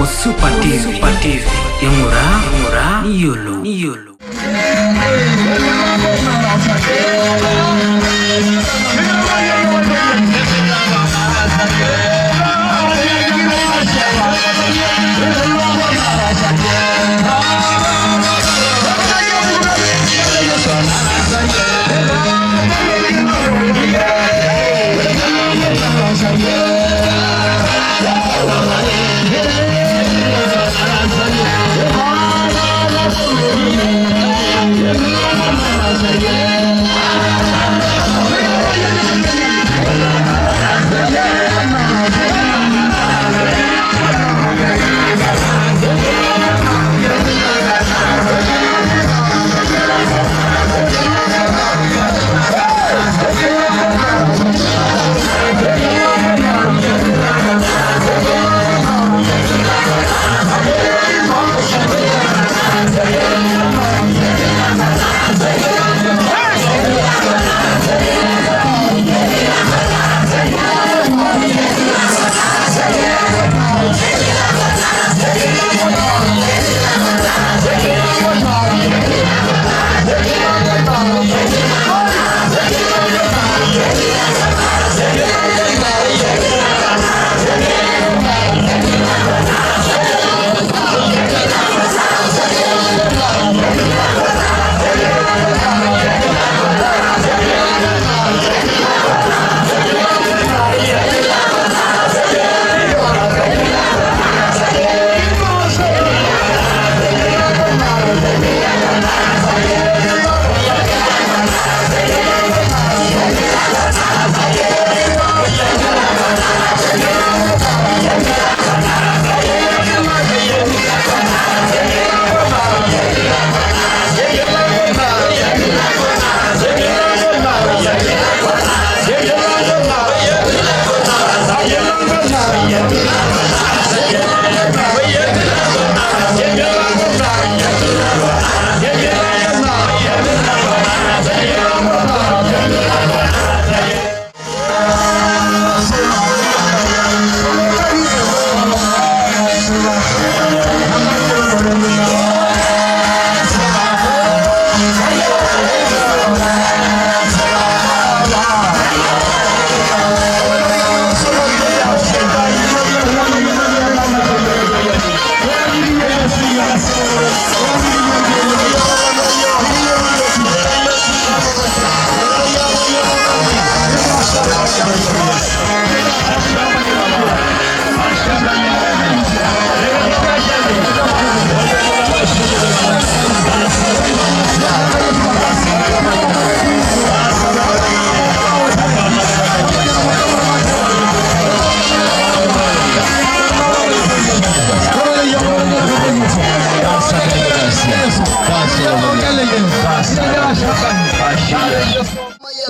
Super TV, yang murah, Yolo.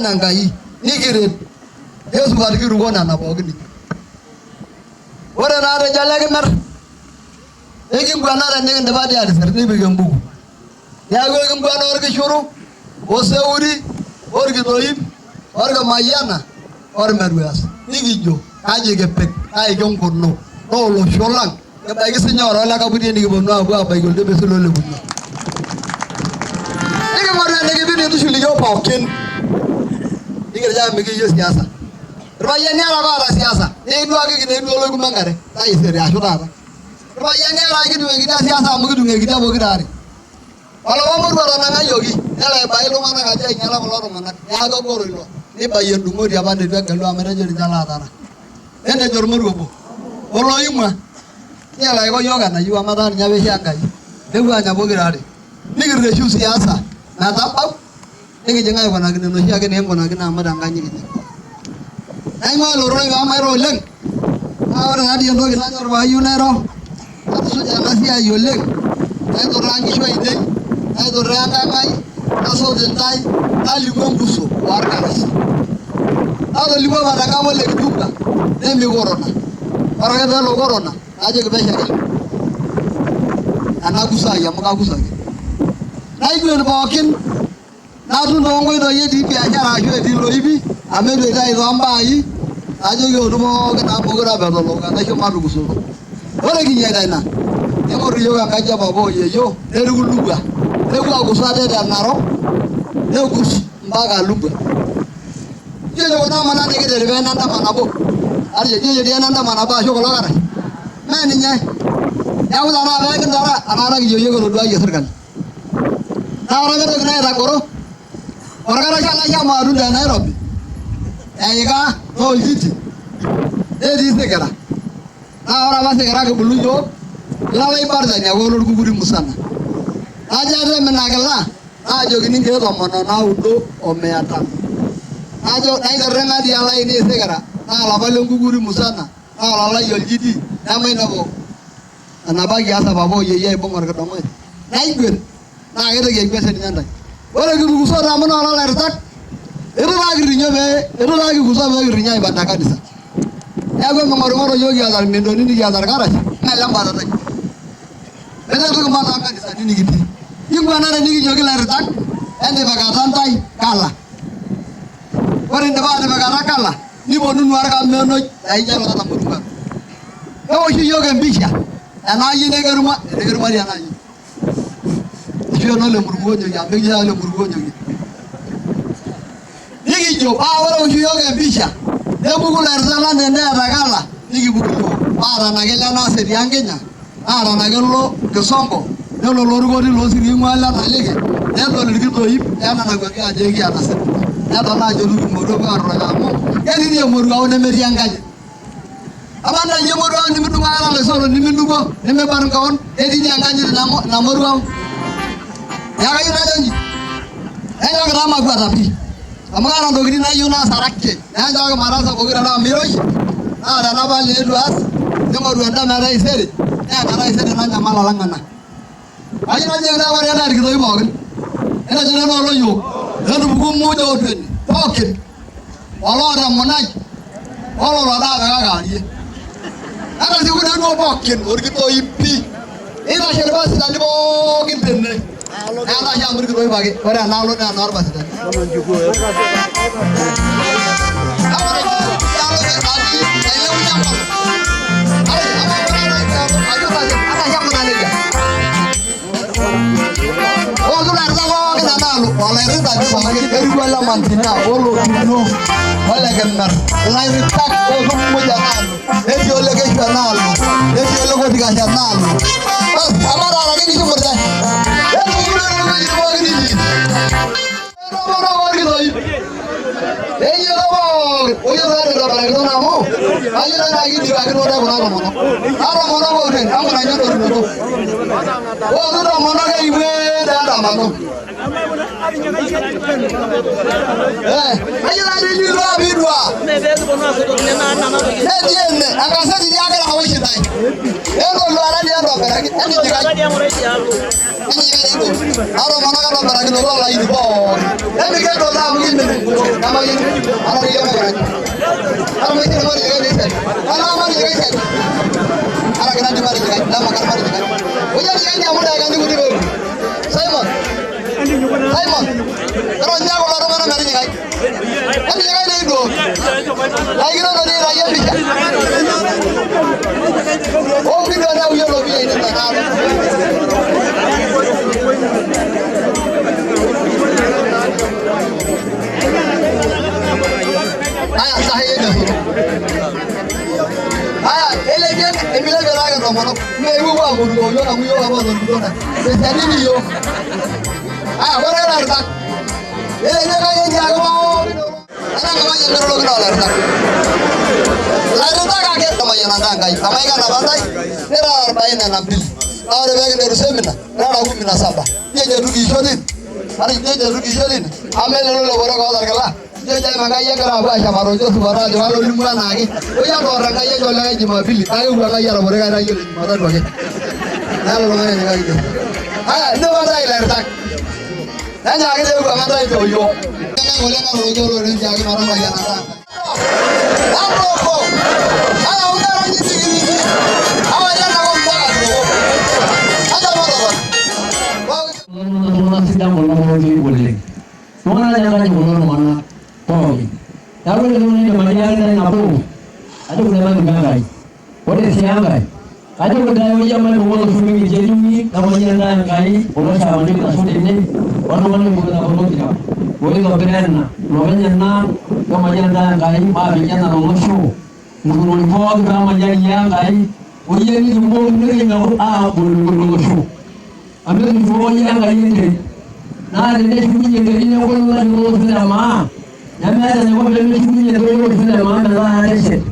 Nangai nikiret Yesu barikiru gona na bogini ora na da jalaga mar egin gwana da ne da badi ada sarni bi gambu ya go egin gwana orga shuru o seuri orga doyim orga mayana or merwas nigijo aje ge pek ay gon konno o lo sholang ga bay signor la ka budi ni bonno abu abay gol de besulo le bunno ega marna ne ge bi ne tu shuli yo pauken Ikerja miki yo siasa. Rubayanya ala siasa. Ini dua kaki ini dua logo mangare. Tai seri asura. Rubayanya ala kaki dua kita siasa mungkin dua kita boleh dari. Kalau umur baru nanga yogi, nyala bayi lu mana aja nyala kalau mana. Ya aku korup lo. Ini bayi dungu dia bandel dia kalau amera jadi jalan tanah. Ini jormur gopo. Kalau ima, nyala aku yoga na yuwa mata nyawe siangkai. Dia gua nyabo kira dari. Ini kerja siasa. Nah tapau. Ini jangan apa nak Indonesia ke nem nak nama dangkanya gitu. Ayo lorong yang amai roleng. Orang ada yang doa kita orang bayu nero. Atau sudah nasi ayu leng. Ayo orang kisah ini. Ayo orang kamai. Aso jentai. Ali gombuso warga nasi. Ayo lima barang kamu lagi juga. Demi corona. Orang kita lo corona. Aja kebesar. Anak usai, muka usai. Naik dulu bawakin. Natu nongoi do ye di biasa aja di loibi, ame do ita itu ambai, aja yo rumo kena bogora betul lo, kata cuma rugusu. Ore kinyata ina. Engor yo ka kaja babo yeyo, nerugulugwa. Neku akusade da naro. Nekus mbaga lugwa. Jeje kona mana de kede be nanda manabo. Ari jeje de nanda manaba sho kologara. Meni nya. Ya udah na be kendara anara ki yo ko dua yeserkan. Na ora be to na ra koro. Ora kara chala ya maru da Nairobi. Ega no yiti. Edi segera. Na ora ba segera ke bulu yo. Lawa ibarda nya ko lor guguri musana. Aja de menagala. Ajo gini ke to mono na udo o meata. Ajo nai garanga dia ala ini segera. Na la balung guguri musana. Na la yo jidi. Na mai na bo. Na ba ya sa babo ye ye bongor ke domo. Nai gwen. Na ge de ge kwese nyanda. Ora gu guso ramono ala lertak. Itu lagi rinyobe, itu lagi gusa be rinyai banda kanisa. Ya go mongor yogi azar mendo ni di azar garaj. Na lamba ta. Beda ko mata kanisa ni gitu. Yung bana ni jogi lertak. Ende bagatan tai kala. Ora ende ba bagara kala. Ni bonu nuar ka meno ai jalo ta murunga. Ko shi yoga mbisha. Ana yi ne garuma dia na yi. Sio no le murungo ya be ya le murungo nyogi. Nigi jo awara uju yoga mbisha. Ne buku lerzala ne ragala. Nigi buku para na gela na se diangenya. Ara na gelo kesombo. Ne lo lorugo ni lo siri ngwala na lege. Ne lo ligi to yip ya na gwa ga je gi ana se. Ne to na jo lu modo ga ro ga mo. Ya ni ne moru ga ne me diangaje. Amanda ye moru ni mi dunga ala le solo ni mi dugo. Ne me bar kaon e di diangaje na moru ga. Ya ga ina janji. Ayo ga ma gwa tapi. Amara dogri na yuna sarakke na jaga marasa bogira na miroyi na na bale duas nemo ruanda na rai sere na rai sere na nyamala langana ayi na jega wari na rigdo ibogin ena jena no loyo na bugu mojo odwen token olora monai olora da ga ye ana si kuna no boken orgito ipi ina sherba sidani bogin tenne ana ya amri ko bage ora na lo na norba sidani mantina olo no wala gamar la ritak o mo janal e yo le ke janal e yo le ko diga janal bas amara la ke ni murda e mo ni e yo o yo la para que no mo ayo na gi diga ke no da mo mo ara mo no ren amara nya do no o do mo no ga iwe da da mo ayo na ni lo bidwa ene akasa ni ya ga hawo shi dai ero lo ara ni ro para que ni diga aro mana ga para que no la ini bo ene ke do la mu ni na ma ni ara ni ya ga ara me ni mari ga ni sai ara mari ga sai ara ga ni mari ga na ma ga mari ga o ya ni amu da ga ni gudi Simon kalau nyawa orang mana mari ni kai ani ni ni do lagi no ni raya bisa oh video na uyo lo bi ni na aya sahiye ni aya ele bien emile bela ga no mo me wu wa mo do yo na mu yo wa mo do na se tani ni yo ah ora la verdad ele ne ga ye ya go ana ga ma ye ro lo la verdad la verdad ga ke to ma ya na ga ai amai ga na bandai era 40 na bil ahora ve que no semina rara gu mina saba ye je rugi jolin ari ye je rugi jolin amele lo boro ga dar kala je je ma ga ye kara ba sha maro jo subara jo lo limba na ge o ya do ra ga ye jo la ji ma bil ta gu ga ya ro boro ga ra ye ma da do ge na lo ga ye ga ge ah no va a ir la verdad nanya ke de ko ngata itu yo nanya boleh kan rojo lo ni jagi marang ba yana ta apo ko ala una ra ni sigi awa ya na ko ta ko ada mo do mo sidang mo mo di boleh mo na jangan mo no mana to ya lo ni ni ma ya na na po ada ko naman gangai ore siang gai Kaji kudai wajaman wala sumi jadi namanya nang kai wala sama ni kita sudah ini wala wala bukan apa pun tidak boleh ngapain na namanya nang namanya nang kai ma bikin na wala show nunggu buat namanya yang kai wajah ni semua ni ngaur boleh show ambil semua yang kai ini nah ini sumi jadi ni wala sudah mah namanya ni wala sumi jadi wala sudah mah dah ada sih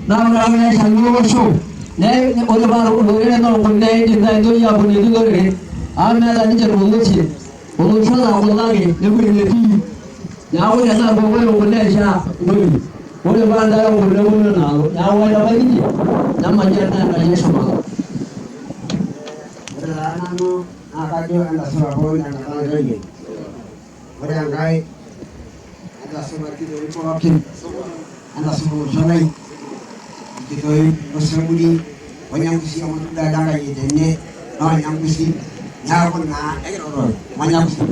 nah namanya sangat show 네 오늘 바로 노래는 오늘 인자 도야 보내는 거래 아무나 이제 모르지 오늘 전화 올라가게 누구인지 야고 내가 보고 오늘 자 오늘 반다 오늘 나고 야고야 봐야지 남만잖아 가지 sama berlalu akaju anda Surabaya dan lagi berangkai anda seperti dari Pokin anda semua solai kita bersembunyi banyak kusi yang sudah ada lagi ini banyak kusi yang pun nak ekor banyak kusi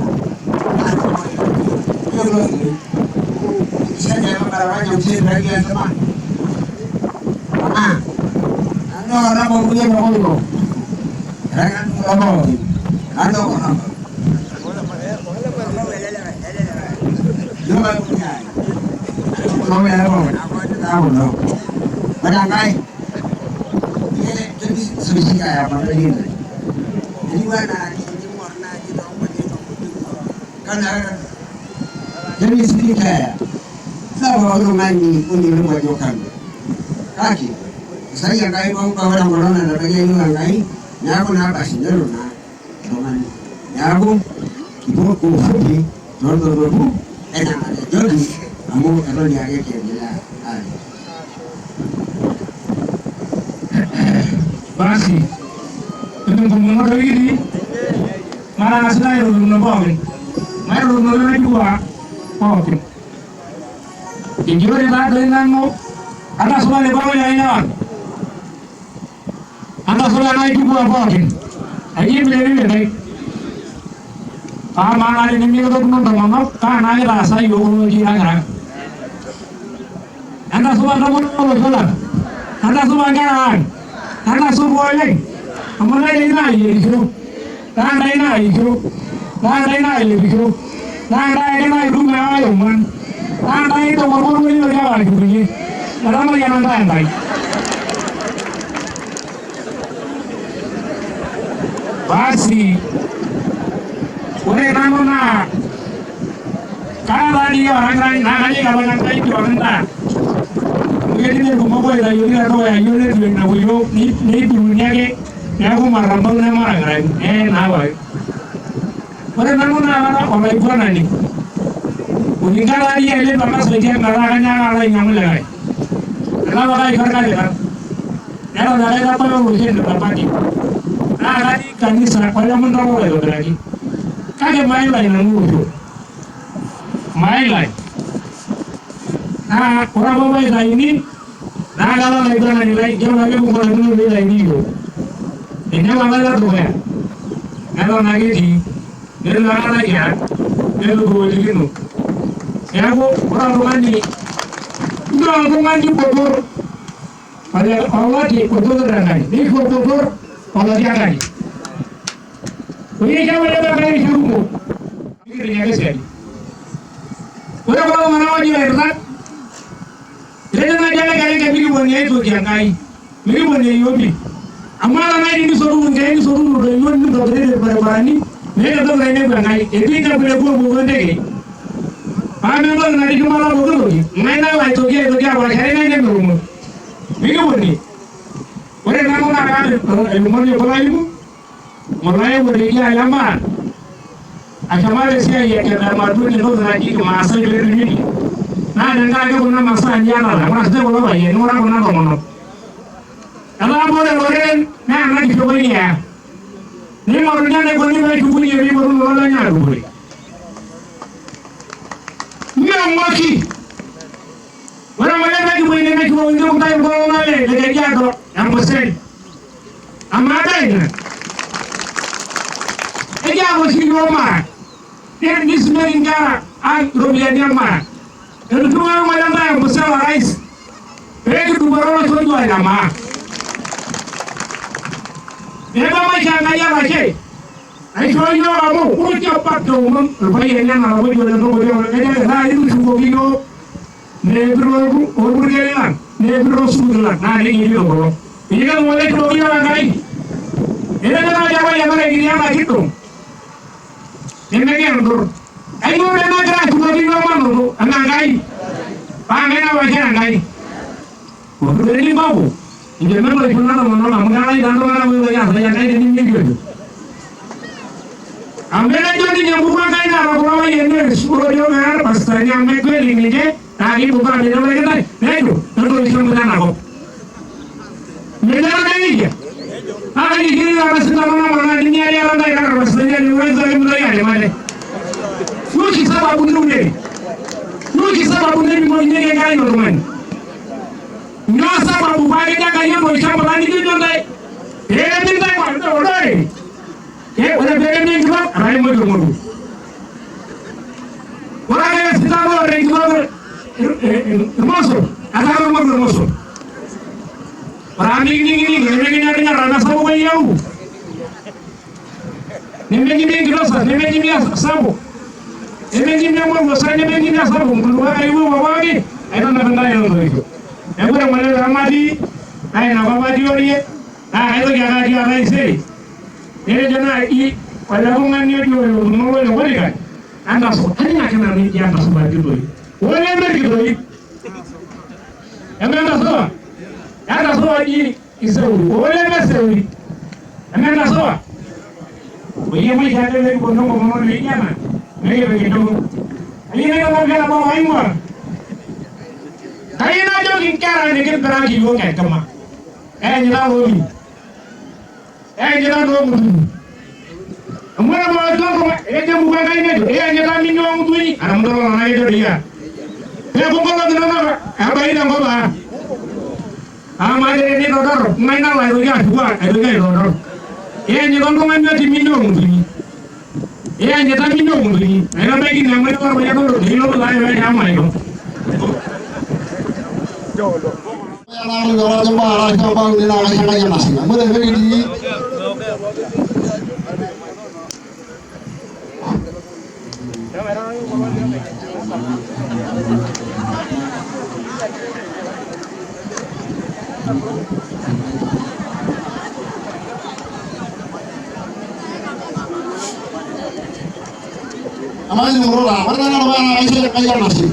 saya jangan berapa yang kusi lagi yang sama anda orang punya berapa itu jangan berapa anda orang dua punya kalau yang apa tahu loh barangkali ini jadi solusi kayak apa lagi jadi mana ini warna kita karena jadi solusi kayak sama orang mandi punya rumah jokan kaki saya kayak mau kawan orang ada lagi yang kayak nyaku nak sih dulu nak dengan nyaku ibu kopi jodoh enak aja jadi kamu kalau dia kayak gila Basi, itu kumpulan lagi ni, mana nasinya itu belum nampak, mana belum lagi juga, okay. Injuri dah dengan mo, anda semua lepas ni ayah, anda semua naik juga okay. Aje beli ni, mana ni ni kita pun tak mana, kan naik rasa yogu ni orang, anda semua tak mana, anda semua kan. Karena semua ini, amalai ini itu, tanda ini itu, tanda ini rumah ayam man, tanda itu orang ini berjalan begini, orang yang tanda. Basi, orang mana, kalau dia orang lain, kalau orang itu orang tak. Jadi ni rumah boy dah yuri ada boy yuri tu nak boyo ni dunia ke ni aku marambang ni marang kan nak boy. Orang namun nak orang ibu mana ni? Unikal lagi ele bapa sebagai marahnya ada yang mulai. Kalau orang ikut kan dia, kalau ada apa yang mungkin dapat ni. Lagi kan ni sana pada mana boy tu lagi. Kaya main lain nunggu, main lain. Orang bawa ini, kalau lagi berani lagi, jangan lagi bukan dulu lagi itu. Ini malah tu ya. Kalau lagi di, dia lagi ya, dia tu boleh gitu. Ya aku orang mandi, itu orang mandi kotor. Pada awal di kotor lagi, di kotor awal dia lagi. Ini siapa yang lagi siapa? Ini dia kesini. Orang bawa mana lagi lagi? Jangan kalian kami punya itu jangan, kami punya yobi. Amal amal ini suruh mungkin suruh orang itu berada pada bani, mereka tu lainnya berangai. Itu kita boleh buat deh. Kami tu nanti cuma lah buat lagi. Mana lah itu dia boleh cari nanti rumah. Kami punya. Orang nama nak rumah ni apa lagi? Mulai boleh dia lama. Asalnya Malaysia ya kita mahu ni tu lagi masa jadi ni. Nah, dan kalau kita masa anjana lah, orang sudah boleh bayar, orang pernah ngomong. Kalau boleh, nah lagi coba ni ya. Ni marunya ni boleh lagi coba ni, ni baru lolanya boleh. Ni maki. Orang mana lagi boleh ni coba untuk kita yang boleh lagi, lagi dia tu, yang besar. Amada ini. Lagi apa sih Roma? Ni semua ingkar, Romia ni apa? Kalau cuma macam mana besar rais, itu baru orang tua lama. Eba maisha ngaya bache. Ai so yo amo ko ti patto mon bai enya na bo yo no bo yo enya na idu shugo biyo. Ne bro or gela. Ne bro sugla na ni yo bro. Iga mo le ko yo na kai. Ena na ya ba ya ba ni ya ba kito. Nemme ke ndo. Ai mo na gra ku ni no mano ana kai. Pa me na ba ke na kai. Ko ni babu. Inge me lo ikuna no no amgana dando na mo ya ya kai ni ni yo. Ambela jadi nyambuka kai na ko wa yene suro yo na pasta nyambe ko ni je tadi buka ni no le kai. Nego, ndo ni shomo na ko. Ni na ni je. Ani gini na basina mana ni ya ya na ya basina ni wewe ndio ya male. Nuki sababu nune. Nuki sababu nune mo nyenge kai no man. Nyo sababu ba ya kai mo shamba bani ni ndai. Ni ndai wa ndo dai. Wala bere ni ngwa rai mo mo. Wala ya sita mo rai ngwa moso. Ada mo moso. Rami gini ngerenya rana sabu bayau. Neme gini grosa, neme gini sabu. Neme gini mo sa neme gini sabu. Kulwa ayu wawagi. Ayo na benda yo itu. Ayo na male ramadi. Ayo na wawadi oriye. Ayo jaga dia lai sei. Ele jana I wala hungan yo yo no wala wala kan. Anda so hanya kana ni dia anda so baju doi. Wala mer doi. Anda so. Ada soa I isauri, ole mesauri. Amena soa. Oye mai jade le ko no mo le llama. Me le que no. Ali ne mo gala mo ai mo. Kai na jo kin kara ne kin para ki yo kai kama. Ni la wo ni. Ni la do mu. Amara mo do ko je mu ga kai ne. Ni la mi no mu ni. Ana mo do na ye do dia. Ko ko la na na. Abai na mo ba. Amade ni rodor, maina la roya dua, roya rodor. Ni kondo manya di mino mungkin. Ni ta mino mungkin. Ana bagi nama ni orang banyak orang, hilo la ya mai ko. Ya la ro jamba ala jamba ni la ya ya nasi. Mo le begi di. Amai ni rola, mana na mana ai se kai nasi.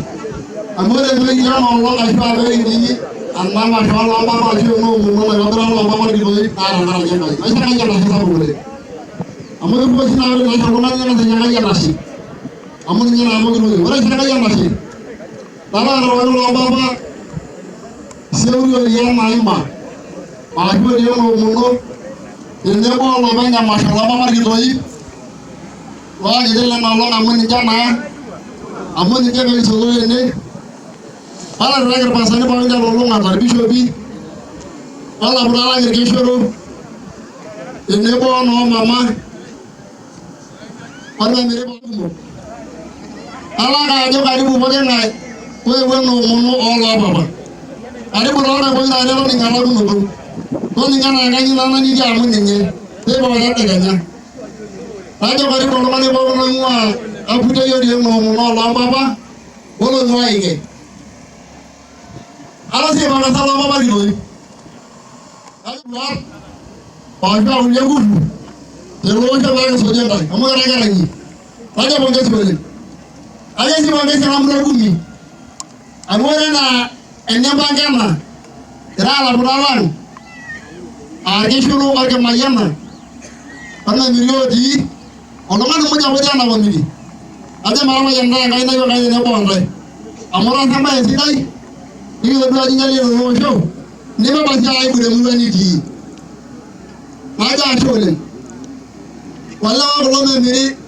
Amore begi ya no lo kai pa begi di. Amma ma shala ma ma ji no mo ma ga dra lo ma ma di boi na na ya kai. Ai se kai nasi sa bole. Amore bo si na le na ko na na se kai nasi. Amore ni na mo ni ora se kai nasi. Tara ro lo ba ba. Seuru ya mai ma. Ma ju ni no mo no. Ni bo lo ba na ma shala ma ma di boi. Wah, jadi lama lo namun ni jana, amun ni jana itu ini. Kalau rakyat pasarnya paling jauh lo nggak tapi shobi. Kalau berala lagi shoru, ini boh no mama. Orang mirip aku. Kalau kayak kali buat ngai, kue no mono Allah bapa. Ada berala kue ada lo tinggal lo nunggu. Kau tinggal ngai ni lama ni jamu ni, dia bawa datang kan. Aja kali kalau mana bawa nangua, aku dia dia ngomong Allah bapa, boleh ngai ke? Kalau sih mana salah bapa gitu, kalau buat, pasal ulia guru, terus aja lagi saja lagi, kamu kerja lagi, aja bangkit sebalik, aja sih bangkit seram bergumi, aku na, enya bangkit na, kerana berawan, aja suruh kerja mayam na, karena miliar di orang mana punya wajah nak beli, ada malam yang lain nak boleh, amoran sampai sini, ini lebih lagi jadi orang show, ni apa bahasa air boleh mulai ni di, ada show ni, walau kalau membeli,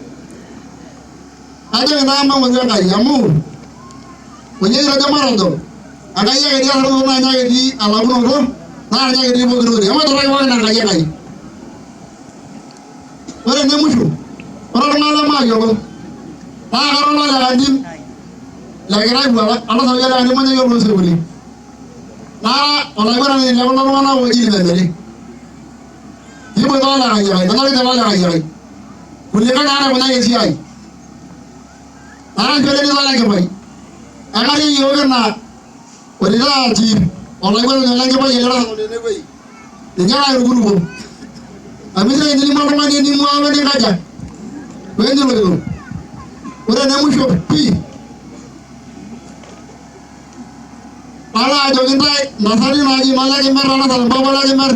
ada nama macam kaya, kamu, punya raja marah tu, ada yang dia harus nanya di alam tu, nanya di bukan tu, amat orang yang nak kaya, orang ni musuh. Orang malam aja bang, orang malam lagi, lagi naik buat, anak saya lagi mana yang belum sebeli. Nah, orang orang ini, orang mana wajib ni. Ibu mana lagi? Dengar itu mana lagi? Kuliah mana mana yang siapa? Anak jadi mana lagi boy? Anak ini yoga na, orang itu orang itu lagi boy yang orang itu boy. Dengar ayo guru. Abis itu ini mana ini mana ini aja. Bener betul. Orang namu shopi. Malah jokin tay, nasari lagi malah kemar, malah salam bawa lagi mar.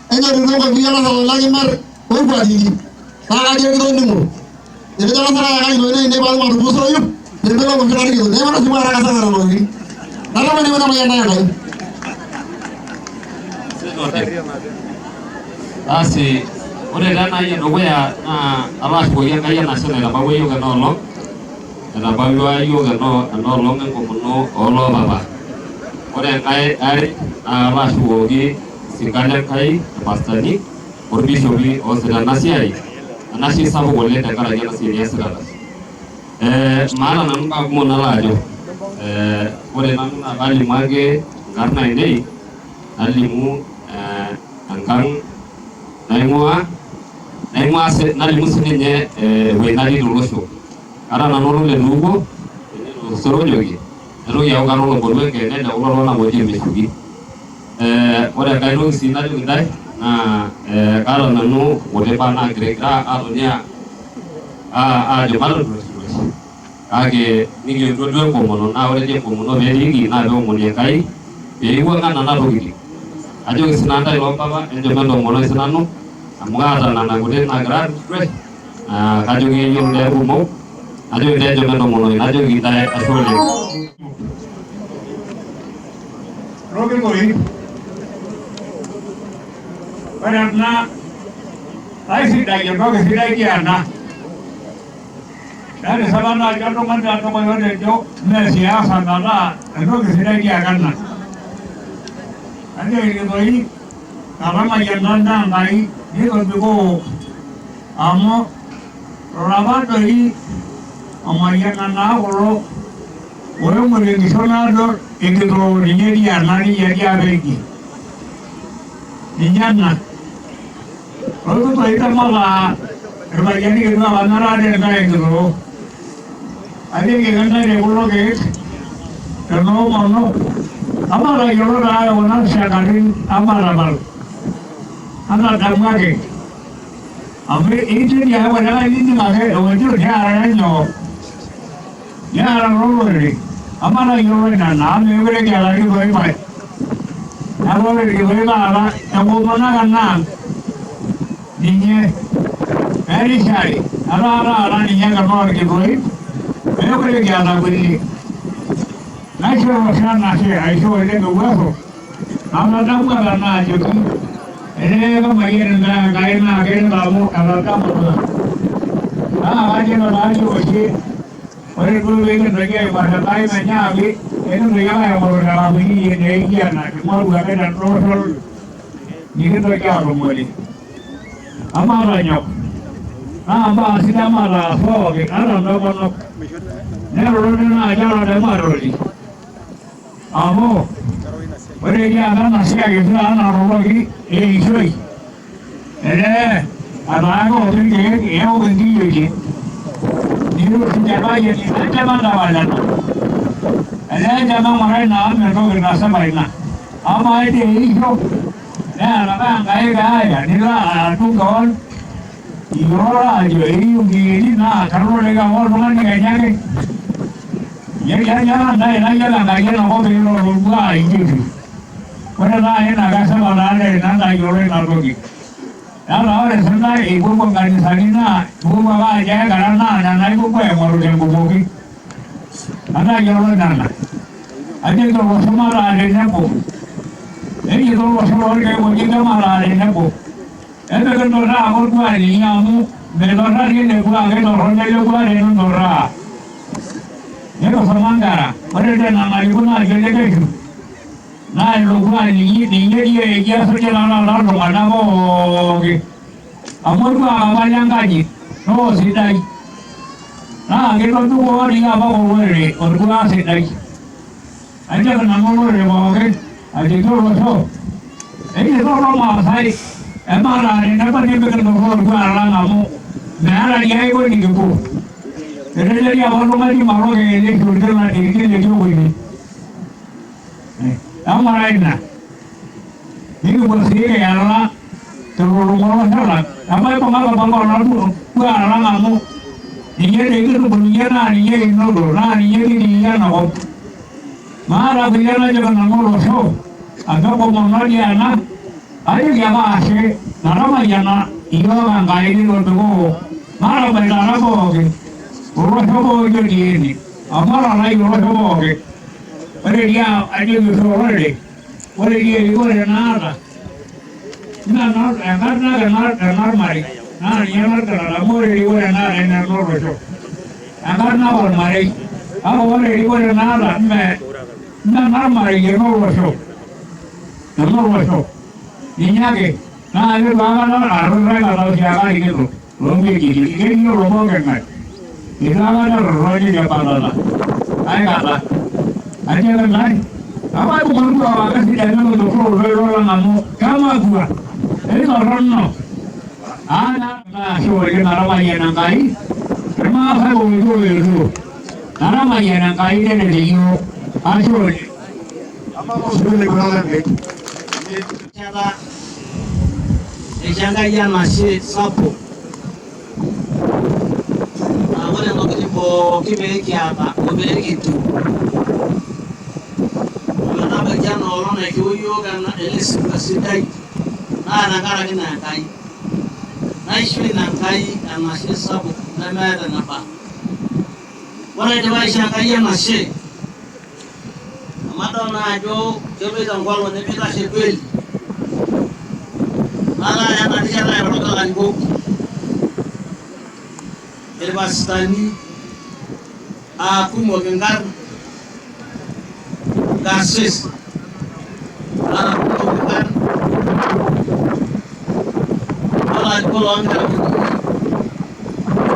Enggak dulu kan biar salam lagi mar, berubah lagi. Salah dia kita ini mu. Jadi kalau salah lagi ini baru masuk busur yuk. Jadi kalau masuk lagi itu, ini mana semua orang kasar orang lagi. Lalu mana yang nanya lagi? Asih, udah dan aja dulu ya, alas gue yang kaya nasional, apa gue juga nolong. Karena bawa ayu kan nolong yang komuno olo bapa. Orang kaya alas gue singkatnya kaya pastani, orbisobi osda nasi nasi sabu boleh dekar aja nasi ini segala. Malah nampak mau nalajo. Orang nampak kali mage karena ini alimu angkang naimua nalimu sini wenali lulusu. Karena nanu le lugu soro jogi ero ya karo lo bolwe ke ne da ulo na boje misugi ora kaino sinari ngidai karo nanu ode pana greka alunya de malo age nigi dodwe ko mono na ore je ko mono beri gi na do mono kai beri wa ngana na rogi ajo sinanda lo papa enjo mando mono sinanu amuga ta na gode na gra kajo gi yum de rumo ajo dia jangan ngomongin ajo kita asal Rogi koi, karena saya sudah jago sudah kiana. Dari sabana jatuh mana itu Malaysia sana rogi sudah kiana. Ajo ini koi, kalau macam nanda ngai, ini kalau amo rabat dari Amayan na oro mo rin sonado ikito ninyeri anani yari abeki ninyana roto to ita mala erbayani ke na banara de na ikito ade ke ganda de ulo ke no mono amara yoro ra ona shakarin amara mal ana damage abe itu dia wala ini mage ojo dia no ya rolo re amara yoro na na megre ke ala ke boy mai aro re ke boy ala amo mana ganna ninye very shy ala ninye ganna ke boy megre ke ala buri naisho sana se aisho ile nuwaho amara damu ganna joki ene ko mayen na gaina ke bamu ala ka mo aje no laju oje Orang dulu ingin lagi pada time nya lagi, itu mereka yang mau dalam ini energi anak, mau bukan dan rosol, ini tu क्या rumuli. Amaranya, apa sih amara, so kita orang orang, ni orang aja orang maroli. Amo, mereka akan nasi lagi, anak orang lagi, isoi. Anak aku ini yang begini je. Itu siapa yang zaman lawan ada zaman mana nama mereka berasa mana apa itu ya orang kaya ni lah tu kawan iora aja ini nah kalau mereka orang ni kaya ni ya jangan kaya nak beli buah ini pada lain agak sama lain nanti iora nak pergi Kalau orang senang ibu mengganti salina, ibu bawa aja karena nana ibu yang mau yang bubuki. Anak yang nana, aja itu semua ada nyapu. Ini itu semua orang yang kita marah ada nyapu. Itu kan orang aku buat ini kamu, orang ini buat orang ini buat ini orang. Itu semua cara. Mereka nana ibu nak jadi gitu. Nah, lupa ini dia sejalan lalu ada mau, amor apa yang kaji, no sidai. Nah, kita tu orang ni apa orang orang sidai. Aja kan nama orang mau, aja tu orang. Ini tu orang masai, Emara ni dapat ni bekerja dengan orang kamu. Nara dia itu ni tu. Jadi dia orang rumah ni malu ni sudah nak ini tu ini. Emara ini. Ini bersih ya Allah. Terlalu malu salah. Apa yang pengaruh orang tu orang kamu. Dia itu punya dia ini dia nak. Mara dia nak jangan nama rosso. Agak pemanah dia nak. Ayo dia masih. Narama yana iyaga ngairi rotugo mara baidara boge rotugo jadi ini amara lai rotugo boge ore dia aje rotugo ore dia itu nara nara mari nara yana kala ore dia nara rotugo agar nara mari ore dia nara me nara mari rotugo niña que nah, itu bangan harus kalau siapa gitu, lombi gitu, ini lomba kan, itu bangan roji jalan lah, ayo kata, aja kan lain, apa itu perlu awak sih jangan untuk orang kamu, kamu gua, ini orang no, nah soalnya naramanya nangkai, kenapa itu, naramanya nangkai dia dia, asal, apa mau sudah kurang lagi, Ejanga ya masih sapu. Awal yang waktu itu kibeli kiapa, kibeli gitu. Karena bagian orang yang kiuyo karena elis kesidai. Nah, negara ini nangkai. Nah, isu nangkai masih sapu. Nama ada apa? Orang itu ejanga ya masih. Amat orang ajo kibeli tanggal ini kita sebel. Malah yang nanti saya yang berdoa ibu, lepas tani, aku mau dengar gasis, aku mau dengar, malah aku longgar,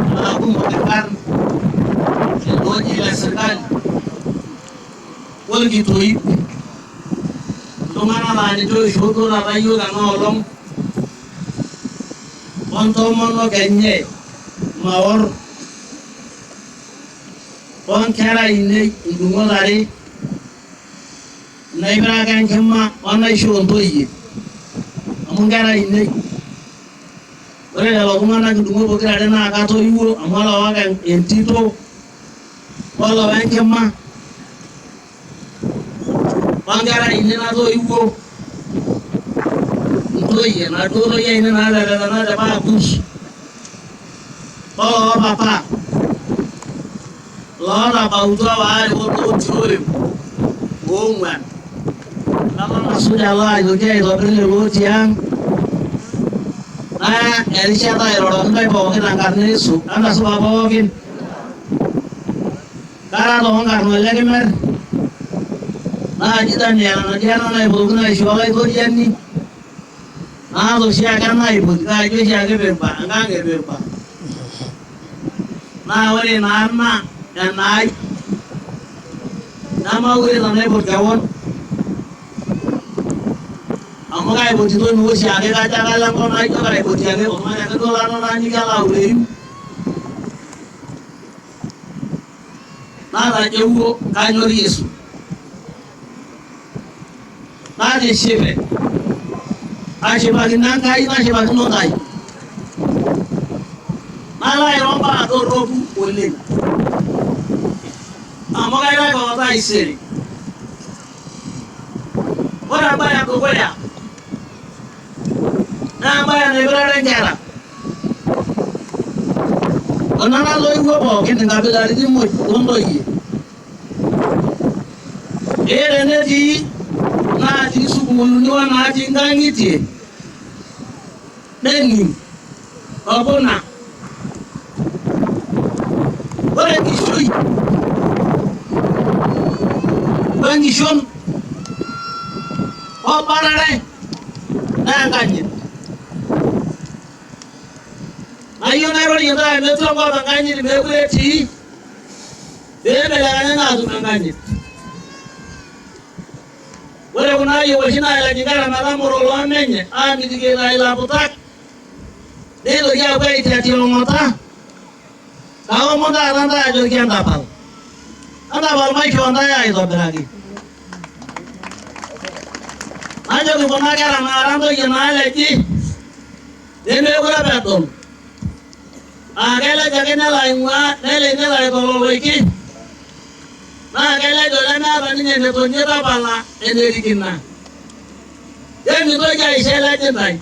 aku mau dengar, semuanya jelas sekali, boleh gitu ibu, tungan apa itu syukur apa itu kan orang. Untuk mono kenye mawar kera ini indungo dari naibra kan kema wana isu untuk ini amun kera ini ore kalau kumana indungo bukira ada na kato iwo amala wakan entito wala wan kema kera ini na to iwo iya, na dulu ya ini nada bagus. Oh papa, lora bau tua wahai waktu cuy, bungan. Kalau sudah lah itu dia itu beli lucian. Nah, dari siapa ya orang tu bawa kita angkat su, anda suka bawain. Karena tu angkat lagi mer. Nah, kita ni anak dia anak ibu kita sekolah itu dia ni. Kalau siapa nak ibu, kita juga siapa berpa, enggak berpa. Nah, orang nama dan naik, nama orang nama berkawan. Amoga ibu itu nunggu siapa kita jalan kau naik kalau ibu siapa, orang yang kedua orang nanya kalau ulim. Nah, jauh kanyori Yesus. Nah, di sini. Asyik bagi nangkai, asyik bagi nongkai. Malah yang apa atau robu boleh. Amoga yang kau tak isi. Orang banyak tu banyak. Nah banyak ni berada jarak. Orang lalu ibu bawa kita nggak bela di timur, untuk ini. Energi, nah di suku muluan nah jinggang itu. Dengi, apa nak? Boleh kisui, bangisun, apa nare? Nah kanjeng, ayo naro dia dah betul apa kanjeng berbeda sih, berbeda dengan yang aku kanjeng. Ore kuna ayiok nailejikara metamoro loon lenye aamitiki ilaputak neitoki aapuo aitiatia ong'ota kaomon taata ntae ajoki entapal maishoo ntae aitobiraki najoki kuna kera naara ntoyie naaleji nemeekure pedol kelej ake nelo aing'ua nelej nelo aitololoiki naa kelej olemeeta ninye netonie tapala enerikina emitoki aisho eleji ntae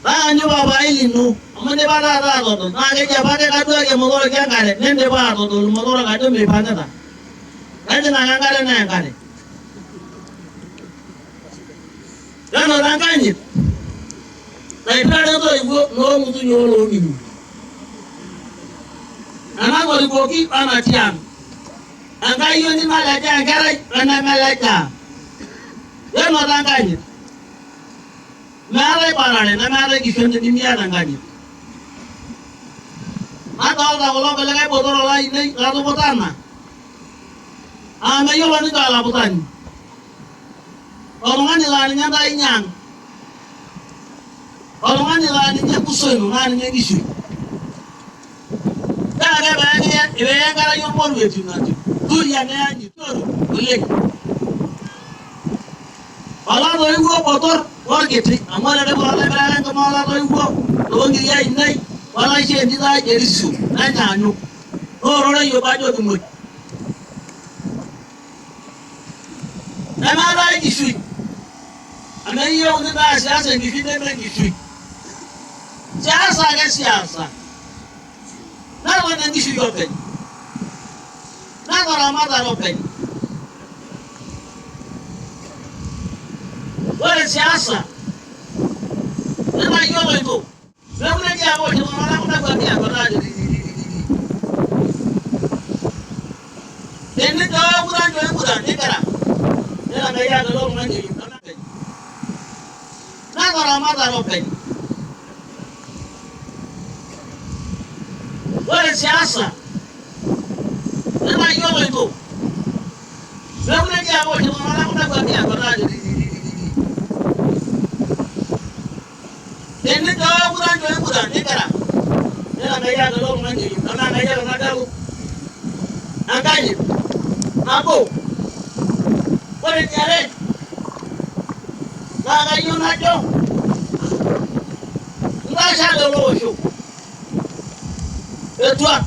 taanyu papai lino amu indipa taata atodol naa keji apake kaduaki emotoroki enkare nindipa atodol imotorok ajo meipang'ita nejing ake enkare naa enkare nenoto enkanyit naipere ntoiwuo noong'utunyi oloong'inu enang'orikoki wenatii ang' enkayioni nalejaa enkerai wenemelejaa nenoto enkanyit meetai parare nemeetai kishon tenimiata enkanyit nadolta kulo kulikae botorok lainei latuputana meyiolo ninche olaputani oltung'ani laa ninye ntae inyang' oltung'ani laa ninye kusoino naa ninye enkishui ake peeya enkerai ormoru etiu natiu turia neanyit toro oleng olatoiwuo botor orkiti amu ore ake kulo lemeeta enkima olatoiwuo loonkiri ainei olaisho entito ai Jerisio nenyaanyuk noororei obo ajo kimoi nemeetai enkishui amu eyieu nintaa siasa enkishui neme enkishui siasa ake siasa neton enkishui openy neton ramatare openy ore siasa netayioloito mekure kiawosh iltung'anak kuna kwapi akwata tenijo enkuran nikira netankai ake ilo tung'ani eyieu neton ramatare openy ore siasa netayioloito mekure kiawosh iltung'anak kuna kwapi akwata tenijo enkuran nikira netankai ake ilo tung'ani eyieu enkai ake nagelu enkanyit nabo ore eniare naa kayieu najo ntasha lelo osho etuat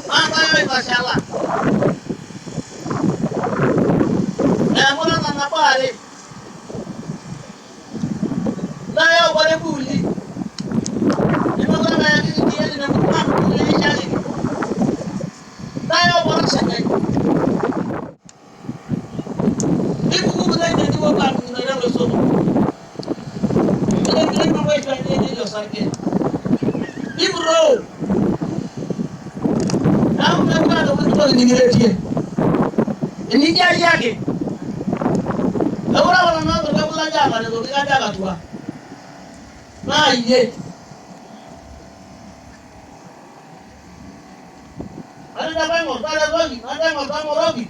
naa ntae oitashala eemurata nabo are ntae obore buuli nimekure nayakikitieni nemutumanukuleishakiki ntae obore senyai Enikiai ake ore apa nanu kebula jaka netoki kajaka tua naa iyie ore apa aing'or taretoki najo aing'or tang'oroki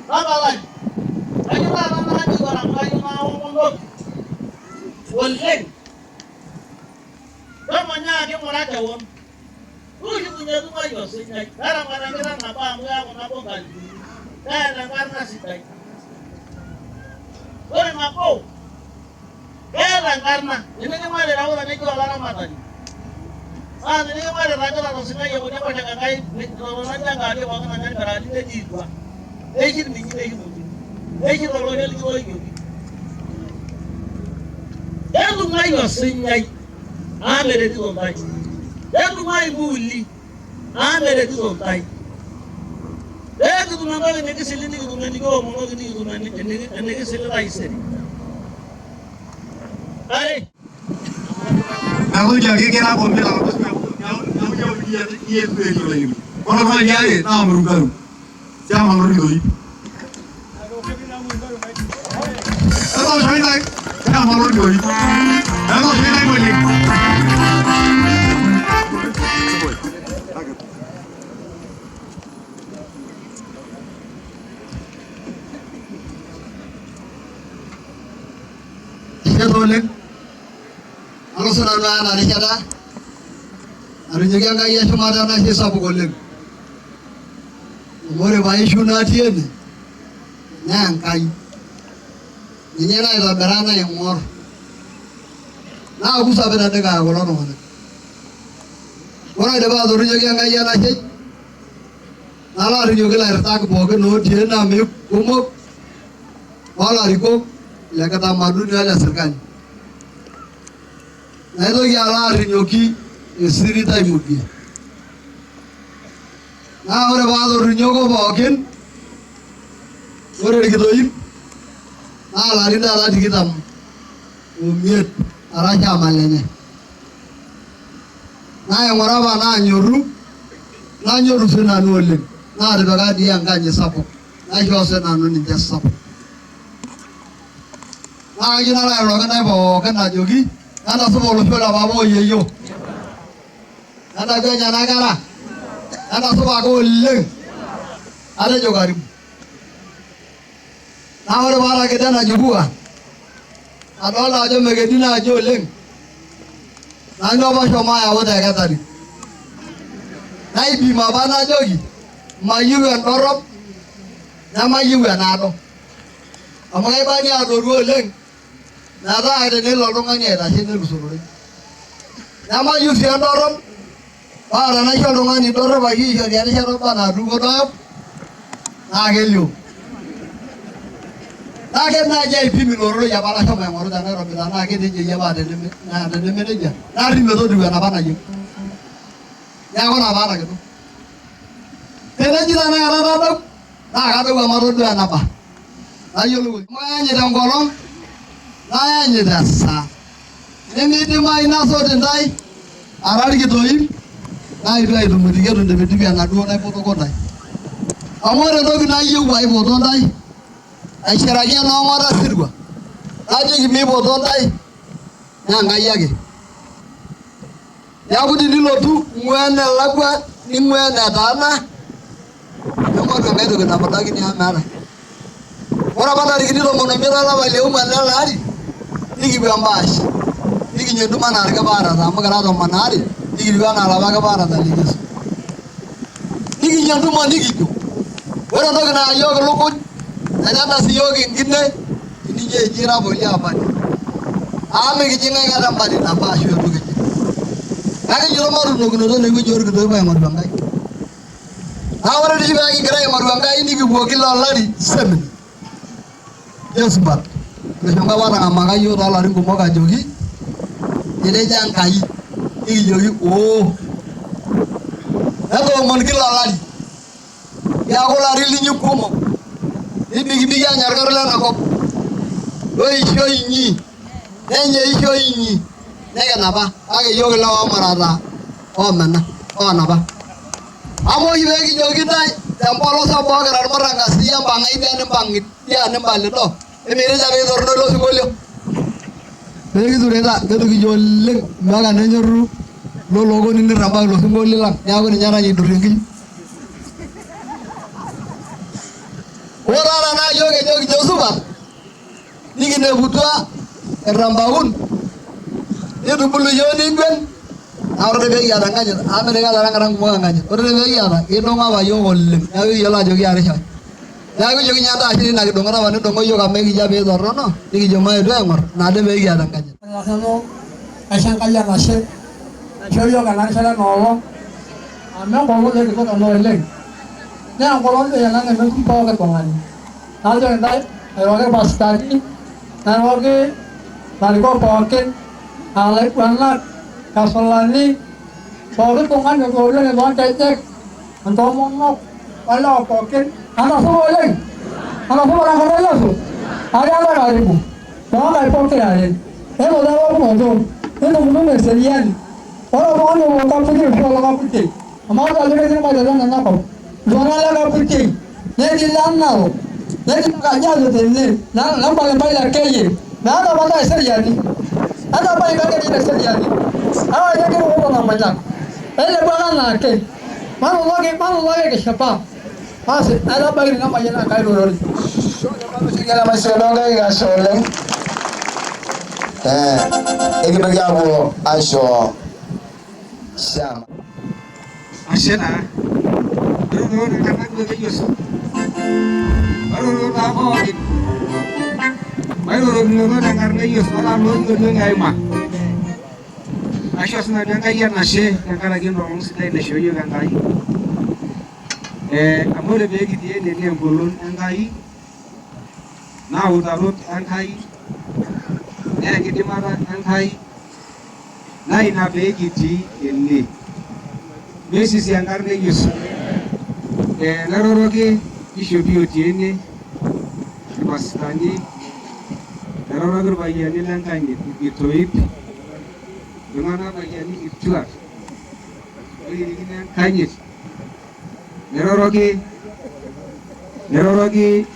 napalai kayieu taata naji ora kayieu naomonoki oleng pemanyaaki ng'ura kewon tushukunye tung'ai osinyai taramata nkiteng' nabo amu keeku nabo nkalifuni neeta enkarna sidai ore nabo keeta enkarna tenikimarita ore neji olaramatani naa tenikimarita ajo tatosinyai epuo neposhek enkai totonani enkaadi pookin nanyani perali neji itua neishir minyi neishimoti neishir olosho likiwoikioki ketung'ai osinyai aameretito ntae ketung'ai buuli aameretito ntae kitum entoki nikisili nikitum enikiomonoki nikitum enikisili taisere are nakuja kekera kombela nakuja yetu ekilo yimu kono kwa yale na murugaru chama lori Eso suena chama lori Eso suena muy ashe oleng. Alo sinanu ena rishata arinyoki Enkai eshumata enashe sapuk oleng. Amu ore paishu natii ene naa Enkai. Ninye naitobira naing'orr. Naa kusapita dika kulo tung'anak. Ore aidipa atorinyoki Enkai enashe nalo arinyoki ilairritak pookin otii ene amu kumok olarikok le kitamaduni ole sirkali. Naitoki alo arinyoki esiritai Mugie. Naa ore paatorinyioko pookin, ore irkitoip naa ilarin taata 25 arashu ama lenye. Naing'ura apa nanyorru sinanu oleng. Naatipika dii enkanyit sapuk. Naishoo sinanu ninche sapuk. Naa kayieu nalo airoroki ntae pookin ajoki entasupa olosho le papa oyieyio. Entadou nena kera. Entasupa ake oleng. Atejo karibu. Naa ore paatakedo ena jukwaa adolta ajo mekedi naaji oleng. Nanyoo pashomo ayau te Ketari. Naipim apa najoki mayieu endorrop nemayieu enaado. Amu kaibani adoru oleng metaa tenelo oltung'ani aitashe nelusorore. Nemayieu sii endorrop paa tenaisho oltung'ani dorrop ake ishori erishata oba naduko dorrop naa kelio. Naa ke naaji aipim ilo rorei apa lashomo aing'oru te Nairobi tenaa ketejoyie paa teneme nejia narrip metotiu enapa nayieu. Neeku ina paatakedo. Teneji tenakata tadou naa kadou amu atodua enaba. Nayiolou maanyit enkolong naanyit esaa. Nemeidimayu nasot intae ara irkitoip naa itu aitumutiki eton itu aidipi enaduo naipotoko ntae. Amu ore entoki nayieu paipoto ntae aishiraki enoong'ata sirua najoki meipoto ntae naa Enkai ake. Neeku tenilotu ing'ua enelakua ning'ua enetaana ning'oru enkae toki napudakini amu meeta. Ore apa ntarikini 15 olapa liong'uan lele ari nikipuo embaash nikinyia entumo enaa irkipaareta amu kira 12 nikitiu enaa ilapa kipaareta le Jesu. Nikinyia entumo nikijo ore entoki naa yiok ilukuny naitanda siyiok enkine nijo eji rapoli abadi. Amu mikijing aikata embari nabo ashu itu kijing. Kake iyiolo matunokinoto inewueji orkitoip aing'oru Enkai. Naa ore dii pee kigira aing'oru Enkai nikipuo kila olari semina. Esbat. Kishomo apa tang'amaka yiok toolarin kumok ajoki etejo Enkai nikijoki oo. Etoomon kila olari. Keeku ilarin linyi kumok. Nibikibiki anya orkero lenakop. Loishoi inyi. Nenye ishoi inyi. Nekinapa. Kake yiok ilewa omarata oomena oonapa. Amu oshi pee kijoki ntae tempolos obo kira irmurrangasi empang'ai pee nimpang'it tiaa nimbalido. Emirija pee itorrono ilo sinkolio. Pee kiturita ketu kijo oleng mpaka nenyorru ilo lookoni nirrambaa ilo sinkolio lang. Neeku ninye nanya idurrie nkishu. Ore taata naa yiok ejo kijo supat nikineputua errambaun nitubulu yiok nigwen. Naa ore pee kiata enkanyit amu mikiata enkata kumok enkanyit. Ore pee kiata kidong'o apa yiok oleng neeku kiyiolo ajo kiarisho. Neeku kijoki ninye entaashe ina kidong'oto apa nidong'o yiok amu ekijo torrono nikijo maetu aing'orr ina ade pee kiata enkanyit. Nanu aisho Enkai enashe naishoo yiok ena rishata enoolong amu enkolong nikitok ena oleng. Naa enkolong nikienang enetum pooki tung'ani. Najoki ntae airoroki irpasitani nairoroki ilarikok pookin aa ilaiguanak irkasulani pooki tung'ani oleng toonkejek intomonok olewa pookin. Entasupa oleng. Entasupa tenkata e Yesu. Akiata karibu toonkae pokirare. Enoto eomoto nitumutumu eseriani. Ore oltung'ani opuo Kaputiei ashu olokaputiei amu adol ajo ketii irmareita enakop. Iltung'anak le Kaputiei netii le Narok netii Kajiado tene lembalimbali akeyie. Meeta apa ntae eseriani. Entabai nkang'itie eseriani. Ore ake etii kulo tung'anak elepu ake enaake. Manotoki kishipa. Basi etabaiki nemayian Enkai lorori. Ashe oleng. Ekintoki aapuo aisho shama. Ashe naa. Ore enkarna kitok Yesu. Ore taa pookin. Mairorokinoto tenkarna Yesu ora loontokitin aima. Ashe sinanu Enkai enashe tenkaraki enkolong sidai naishoo yiok Enkai. Amu ore pee kitii ene naa engolon Enkai, naa utarot Enkai, naa enkidimata Enkai, naa ina pee kitii ene. Mesisi enkarna Yesu. Nairoroki bishopi otii ene, irpasitani, nairoroki irpayiani lenkanyit, irkitoip, iltung'anak payiani kituak, oirikino enkanyit. Nairoroki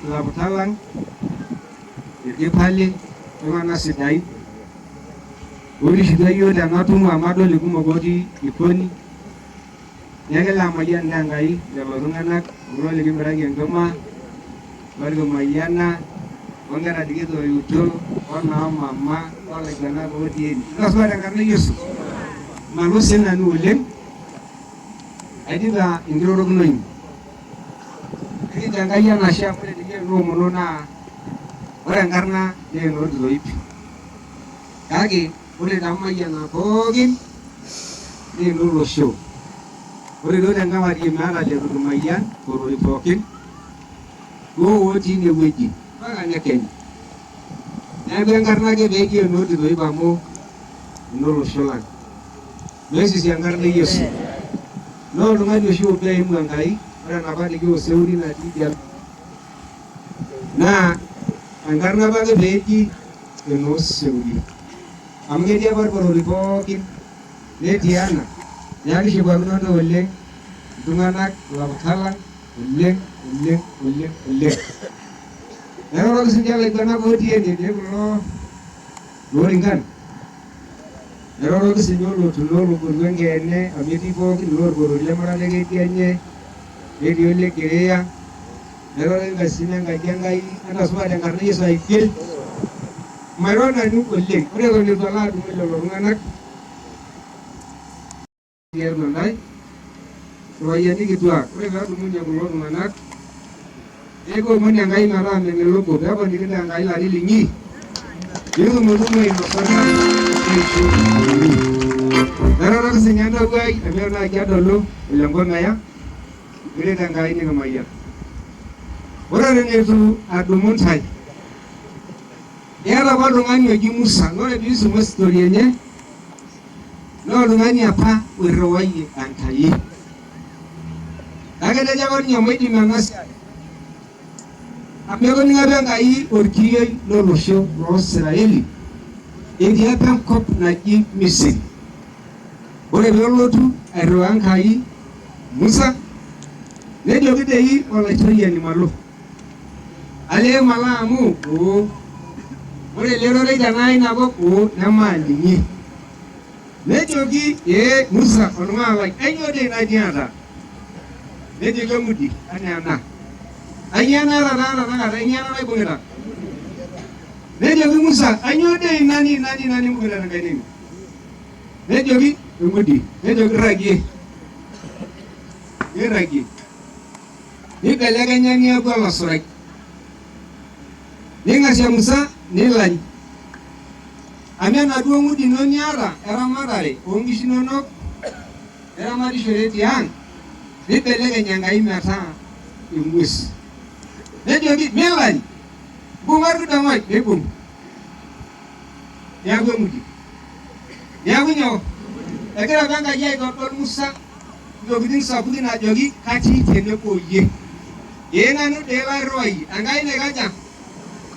ilaputak lang, irkipali, iltung'anak sidain, orishitua yiok tena tumo amu adol irkumok otii jikoni. Neeku amayian Enkai lelo tung'anak kulo likimiraki enkima, lokimayiana, onkera nikitoiutuo, onoomama, olaiguanak otii ene. Ore tenkarna Yesu, malo sinanu oleng, aidipa enkirorokino inyi. Ekijo Enkai enashe amu ore tenikiomono naa ore enkarna naa enoorkitoip. Kake ore toomayiana pookin naa enolosho. Ore duo tenkewarie meeta leitu kimayian ororei pookin duo otii inewueji mpaka nekenya. Neeku enkarna ake pee kijo enoorkitoip amu enolosho lang. Mesisi enkarna Yesu. Naa oltung'ani oshi obo eimu Enkai, ore enapa nikiwosee uri natii idialo. Naa enkarna apa ake pee eji enooseuri. Amu ketii apa irporori pookin, netii ena. Neeku kishipakinote oleng iltung'anak ilaputak lang oleng. Nairoroki sinche ilaiguanak otii ene etii kulo looringan. Nairoroki sinye olotuno oloporu enkeene amu etii pookin iloorporori lemarate ketii enye, netii olekereya. Nairoroki nkasini enkaji Enkai entasupa tenkarna Yesu aigil. Mairo nanu oleng, ore eton eitu alo adumu lelo tung'anak irpayiani kituak, ore pee adumunye kulo tung'anak nekiomon Enkai metaa memelo obo, pee eponiki Enkai ilarin linyi piitumutumu ainosata eishoi. Nairoroki sinye entawuo ai amu naaji adolu Olenkong'ayak, kiret Enkai nikimayian. Ore eton eitu adumu ntae, eeta apa oltung'ani oji Musa, ore piisum story enye naa oltung'ani apa oirriwayie Enkai. Kake nejo apa ninye maidim ena siai. Amu etoning'o apa Enkai orkirioi lolosho loosiraeli etii apa enkop naji Misiri. Ore peelotu airriwaa Enkai Musa, nejoki dei olaitoyiani malo. Alee malo amu ore ele rorei tenaa inakop nemaaninyi. Nejoki Musa oltung'ani lai ainyoo dei natiata? Nejo kemudi enaa ena. Ainyoo enaata tenakata, ainyoo ena naibung'ita? Nejoki Musa ainyoo dei nani imbung'ita tenkaina ino? Nejoki emudi, nejoki irragie. Nirragie. Nibelekenya neeku olasurai. Ning'asie Musa nilany. Amu enaduo mudi ino niata eramatare oonkishu inonok, eramatishore tiang', nibelekeny Enkai metaa eng'ues. Nejoki milany, mbung'a orkidong'oi nibung'. Neeku emudi. Neeku nyoo? Egira apa Enkai aitodol Musa intokitin sapukin ajoki katii tenebo oyie. Nanu dii lairriwayie, Enkai naikaja?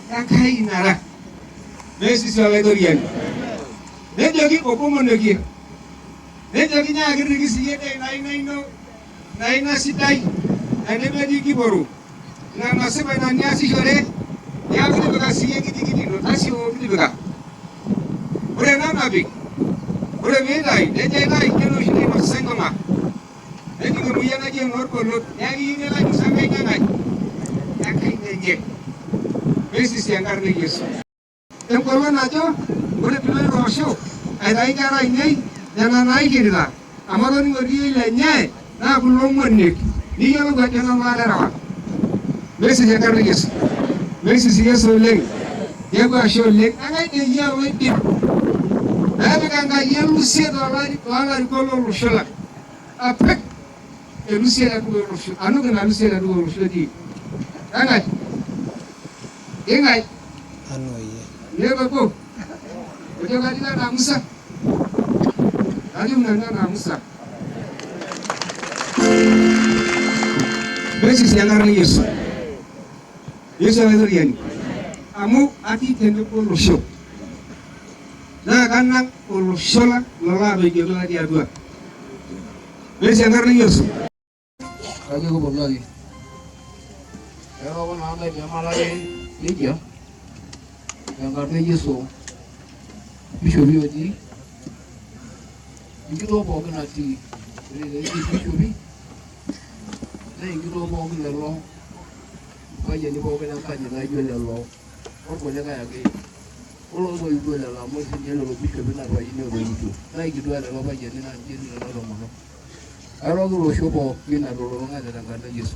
Enkai nara. Mesisi olaitoriani. Nejoki okomonokie. Nejoki nyaaki irriki siyie dei naina ino, naina sidai, enemetii kiboro. Ina nasipa ina niasishore, neeku tipika siyie kitikiti ino, tasioki tipika. Ore ena napik, ore piitai, nejo aitai enoshi nainosisa enkima. Nejing emoyian naji enoorbolot, neeku iyieu nilany Musa Enkai neng'ae? Enkai nenye. Mesisi enkarna Yesu. enkolong ajo ore pilo rosho aitai kera inei nena naikirita amu atoning'o lenye naa kulo monek niyiolou ajo namaaterawa mesisi enkarna Yesu mesisi Yesu oleng yeku ashe oleng nakaidim aloidim nepika Enkai elusiet olarikok lolosho lang apik elusiet edukuya olosho anuk ina lusiet edukuya olosho etii Enkai Enkai Yeko ojo katika na Musa mnana na Musa mesisi enkarna Yesu Yesu aizoriani amu ati tenebo olosho naa kanang olosho lang lolo adoikieki latii atua mesisi enkarna Yesu kajo kipolaki eroko naa naipemalaki nejia enkarna Yesu bishopi otii enkitoo pookin natii bishopi naa enkitoo pookin lelo payiani pookin enkaji naijo lelo orkulikae ake olotoiutuo lelo amu sinye lelo bishopi narwaini oloiutuo naa enkituaa lelo payiani naa ninche lelo tomonok airoroki olosho pookin atololong'ate tenkarna Yesu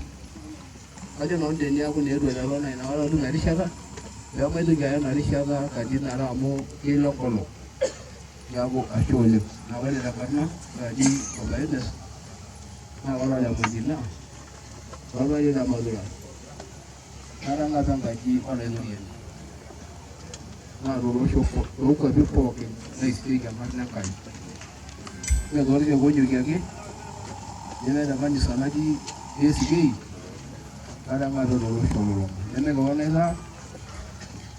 kajo nanu teniaku neetuo lelo naa inakata atum erishata peemaitoki aya ena rishata katitin are amu keilo enkolong neeku ashe oleng naa ore tenkarna kaji Obaines naa ore Lemojina ore Lemadura narang'ata enkaji olainoriani naa tolosho tookwapi pookin naisieki enkarna Enkai meetorishekonyoki ake nemeeta kanisa natii ACK narang'ata tolosho lolong'a nemekewon aitaa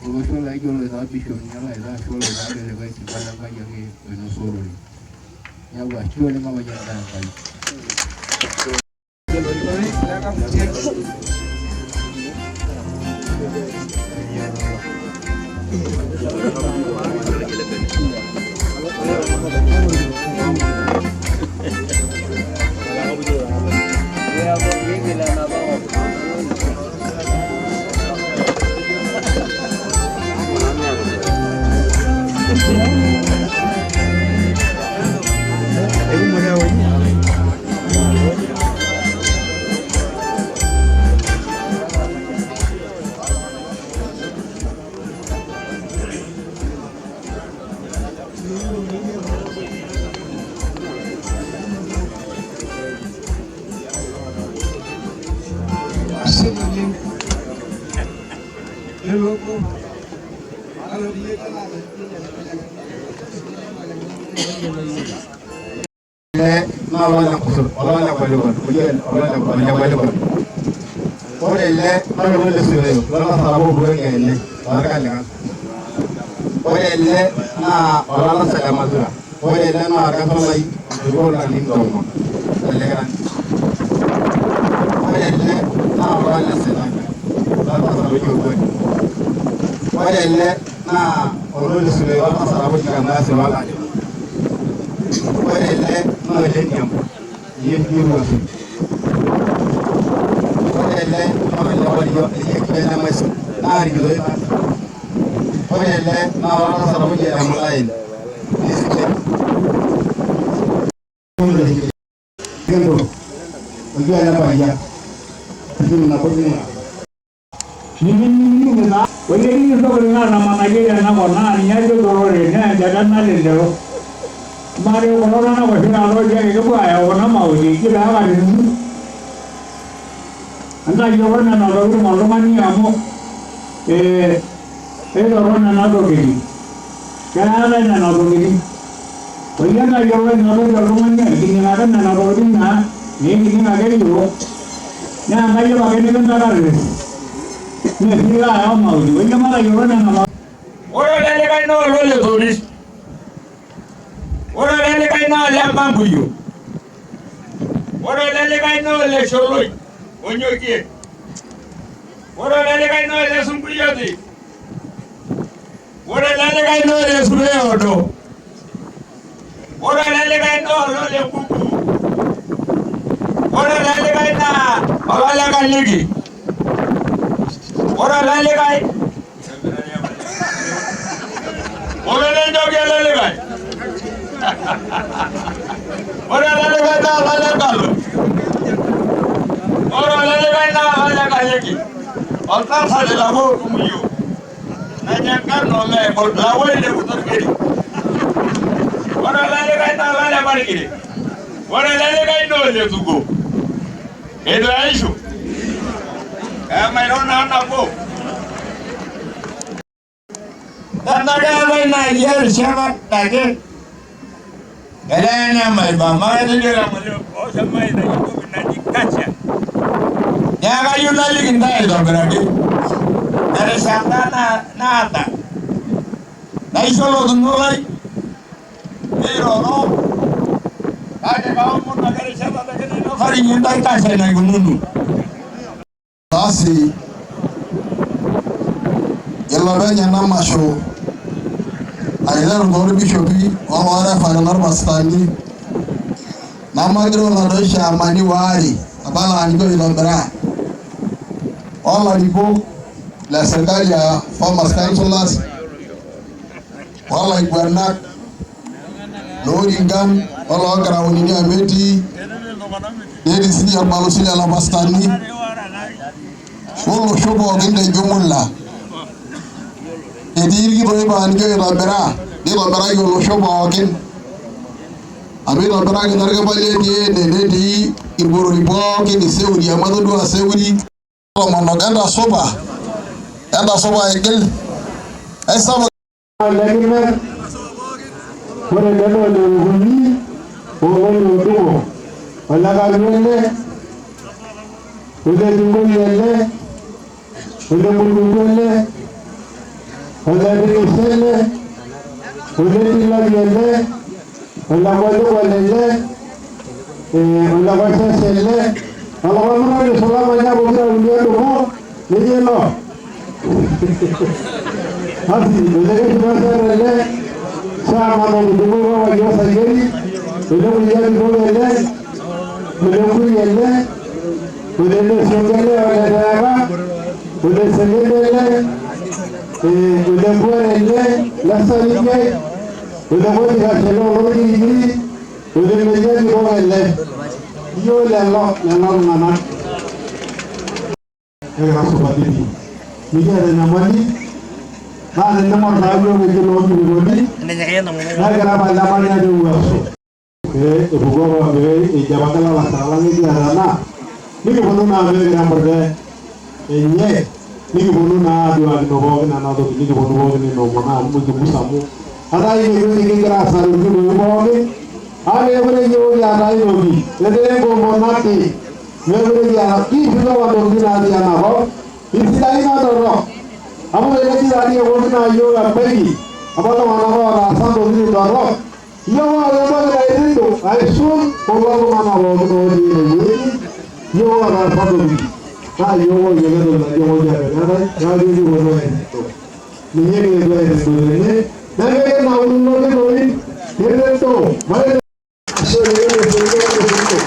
olosho laijo loitaa bishop ninye laitaa ashu loitaa lelikae sipata Enkai ake oinosa orori neeku ashe oleng apayian Enkai ore ele naa olesireo lolasarabo buenge ele orkalikan ore ele naa olalasa le Madura ore ele naa orgavanai oolarin tomon elekeran ore ele naa olalesenaka lolasarabo jiogoni ore ele naa olesireo lolasarabo jikamasi lolajo ore ele naa oleniambo yekiruasu ele naa olewalio eyekipele maiso naa rikidoi ore ele naa olasarabo jiamulain nisike kendo ojo ele paia kujini na kujini Nini wale ni ndio kulingana na managia na kona ni nyajo dorore na jadana leo mare korona na kwa hina roja ke kwa ya ona maudi kila hapa ni anda yorona na roru malomani amo yorona na dogiri kana na dogiri oyana yorona na malomani kini ngara na dogiri na ni ngare yo na ngayo bagene ndara ni bila ya maudi wenya mara yorona na ora lele kai no lole doris ora lele kai no le bambuyo ora lele kai no le sholoi onyokie ora lele kai no le sumbuyodi ora lele kai no le sureodo ora lele kai no le kuku ora lele kai na wala kaligi ora lele kai gelelebai. Ora lelebai na wala kalu. Ora lelebai na wala kayaki. Alta sale labo kumuyo. Nanya kan no me bol lawo ile utar kiri. Ora lelebai na wala barikiri. Ora lelebai no le tugo. Edo aisho. Kama irona na bo. Tandagala na yer shaba tage. Elena mai ba mai dile mo o samai na ko na dikacha. Ya ga yuna liginda edo bragi. Nare shamba na nada. Dai solo dunolai. Pero no. Ade ba mo na gare shaba tage no fari yunda ikacha na gununu. Basi yalabanya na masho aylar gor bishopi ora faranar bastani namagro na do shamani wari abala anigo ilobra wala dipo la serikali ya farmers councillors wala igwanak loringam wala garawuni ni ameti dedi sini abalo sini ala bastani Wolo shobo gende jumulla. Edirgi boy ban jo rabera. Di rabera yo shobo gen. Abi rabera ge darga bale di ne di iboro ibo ke ni seuri amado do seuri. O monoganda soba. Enda soba egel. Esa Lagina. Pore lelo le huni. O lo do. Wala ga lele. Ude dungo yele. Ude mulugule, ude bilisele, ude tilagele, ude walele, ude wasesele. Kalau kamu di selamanya bukan ulia dulu, ini lo. Hati, ude kita sama mau dulu wajah sendiri, ude ulia dulu yele, ude yele, ude sendiri oleh daerah. Udah sendiri, udah buat lasalnya, udah buat hasil ini, udah menjadi orang yo lelok mana? Masuk balik ni. Ni ada nama ni, ada nama saya menjadi orang ini. Nah, kenapa namanya ada uang? Bukan jabatan lah, salah ni dia ada. Ni kebetulan ada yang berbeda. Enye niki bonu na do ag no boga na do niki bonu boga ni no mana mu ju musamu ada ini niki grasa ni no boga ale evre yo ya na yo ni ede go monati evre ya ki bilo wa do ni na dia na ho isi dai na do ro amu ede ki dai go na yo ya pegi abalo mana ho rasa do ni do ro yo wa yo ba dai ni do ai sun ko wa mana ho do ni yo wa rasa do ni Ah, yo voy a llegar a la yo voy a ganar, ya digo bueno esto. Ni llegue a ver esto, ¿eh? Dale na uno de hoy, tiene todo. Vale. Eso le viene el segundo.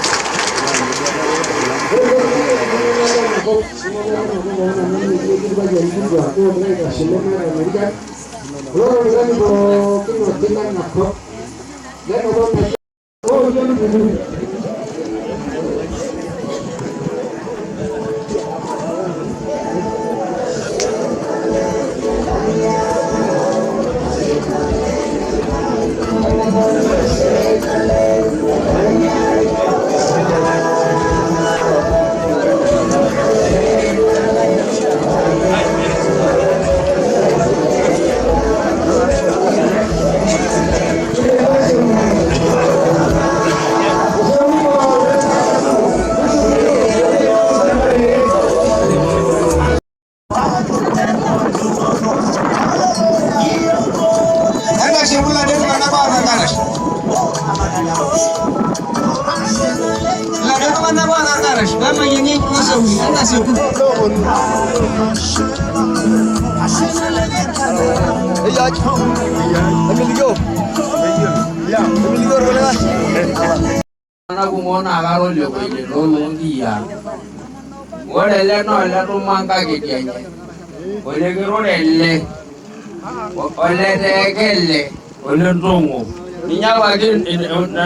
Oleh tongo. Ninya lagi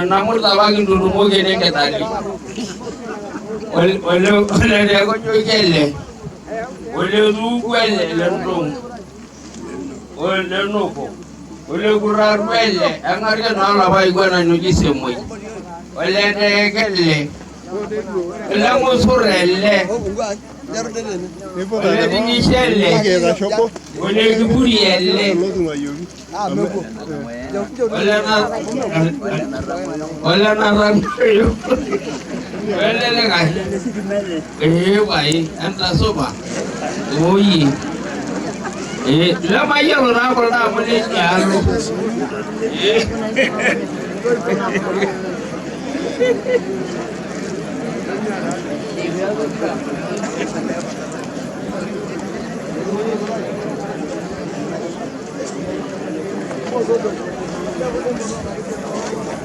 namun tabagin dulu mau gini ke tadi. Oleh dia kau cuci kelle. Oleh tu kelle lentong. Oleh nopo. Oleh kurar kelle. Anggar kan orang baik gua nyuci semua. Oleh dia kelle. Oleh musurelle. Oleh tinggi selle. Oleh keburielle. Oleh naran kayu. Oleh lekai. Baik, anta soba. Oi. Lama ya orang pernah melihat.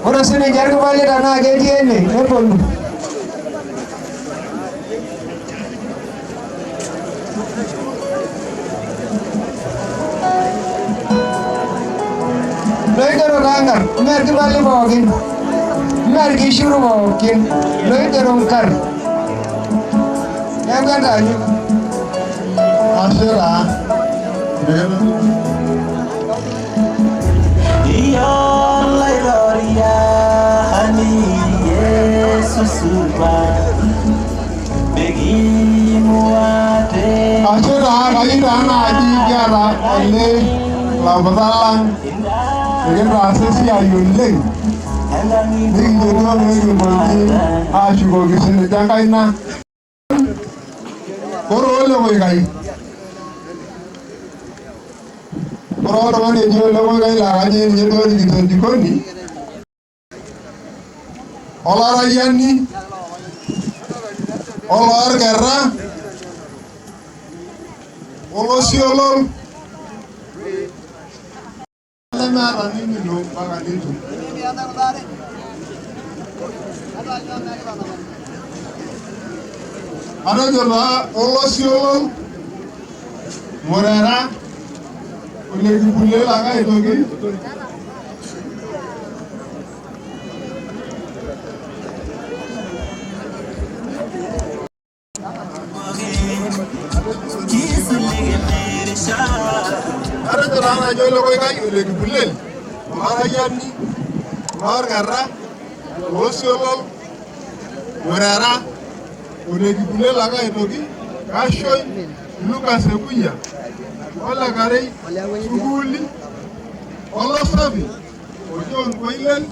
Ora sini jangan kembali karena gaji ini, telepon. Loi karo kangar, mer kembali bawakin, mer kisuru bawakin, loi karo kar. Yang kan tadi, Asira. Asira kayu dana aji kara ole labadalang. Dengan rasa si ayuling. Ning jodoh ning boleh ashuko kisah jangan na. Koro ole koi kai. Koro orang ni jual koi kai lah aja ni jodoh di situ dikoni. Olah rayan ni. Olah kerana. Olah siolol. Lemah ni loh bagai itu. Ada juga Allah siolol, morera, boleh laga itu gitu. Ada juga anak jual koi kai boleh, marayan ni, mar kerra, Allah siolol, morera. Udah boleh laga itu ki, kasih luka sepunya, Allah kari, suguli, Allah sabi, ojon koilen.